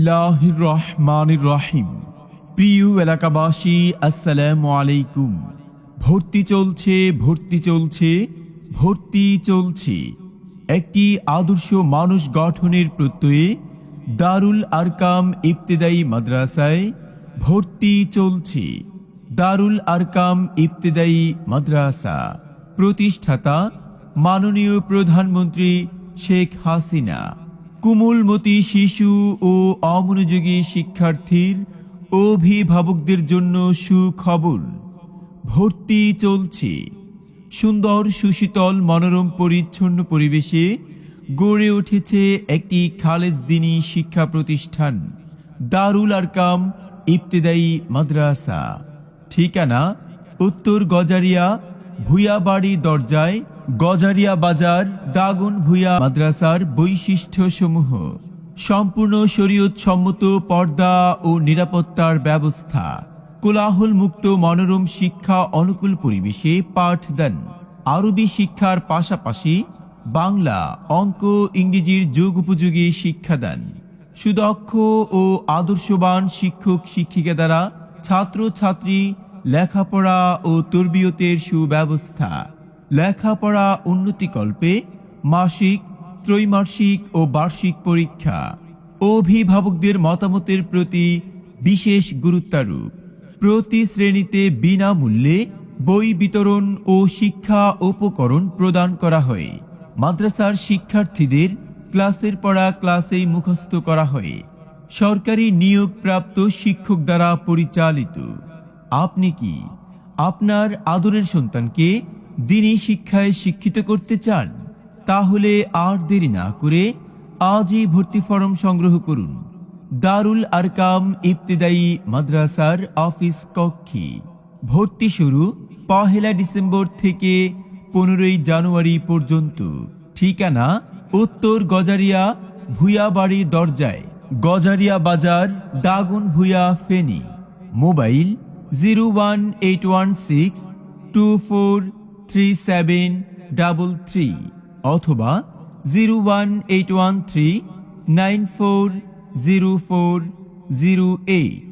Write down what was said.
বিসমিল্লাহির রহমানির রহিম। প্রিয় এলাকাবাসী, আসসালামু আলাইকুম। ভর্তি চলছে, ভর্তি চলছে, ভর্তি চলছে। একটি আদর্শ মানুষ গঠনের প্রত্যয়ে দারুল আরকাম ইবতেদায়ী মাদ্রাসায় ভর্তি চলছে। দারুল আরকাম ইবতেদায়ী মাদ্রাসা প্রতিষ্ঠাতা মাননীয় প্রধানমন্ত্রী শেখ হাসিনা। কুমলমতি শিশু ও অমনোযোগী শিক্ষার্থীর অভিভাবকদের জন্য সুখবর, ভর্তি চলছে। সুন্দর, সুশীতল, মনোরম, পরিচ্ছন্ন পরিবেশে গড়ে উঠেছে একটি খালেজ দ্বীনি শিক্ষা প্রতিষ্ঠান দারুল আরকাম ইবতেদায়ী মাদ্রাসা। ঠিকানা: উত্তর গজারিয়া ভূয়াবাড়ি দরজায়, গজারিয়া বাজার, দাগনভূঞা। মাদ্রাসার বৈশিষ্ট্যসমূহ: সম্পূর্ণ শরীয়ত সম্মত পর্দা ও নিরাপত্তার ব্যবস্থা, কোলাহল মুক্ত মনোরম শিক্ষা অনুকূল পরিবেশে পাঠদান, আরবি শিক্ষার পাশাপাশি বাংলা, অঙ্ক, ইংরেজির যুগোপযোগী শিক্ষাদান, সুদক্ষ ও আদর্শবান শিক্ষক শিক্ষিকা দ্বারা ছাত্রছাত্রী লেখাপড়া ও তরবিয়তের সুব্যবস্থা, লেখাপড়া উন্নতিকল্পে মাসিক, ত্রৈমাসিক ও বার্ষিক পরীক্ষা, অভিভাবকদের মতামতের প্রতি বিশেষ গুরুত্বারোপ, প্রতি শ্রেণীতে বিনামূল্যে বই বিতরণ ও শিক্ষা উপকরণ প্রদান করা হয়। মাদ্রাসার শিক্ষার্থীদের ক্লাসের পড়া ক্লাসেই মুখস্থ করা হয়। সরকারি নিয়োগপ্রাপ্ত শিক্ষক দ্বারা পরিচালিত। আপনি কি আপনার আদরের সন্তানকে দ্বীনি শিক্ষায় শিক্ষিত করতে চান? তাহলে আর দেরি না করে আজই ভর্তি ফরম সংগ্রহ করুন দারুল আরকাম ইবতেদায়ী মাদ্রাসার অফিস কক্ষে। ভর্তি শুরু 1 ডিসেম্বর থেকে 15 জানুয়ারি পর্যন্ত। ঠিকানা: উত্তর গজারিয়া ভূয়াবাড়ি দরজায়, গজারিয়া বাজার, দাগনভূঞা, ফেনী। মোবাইল 01816243733 অথবা 01813940408।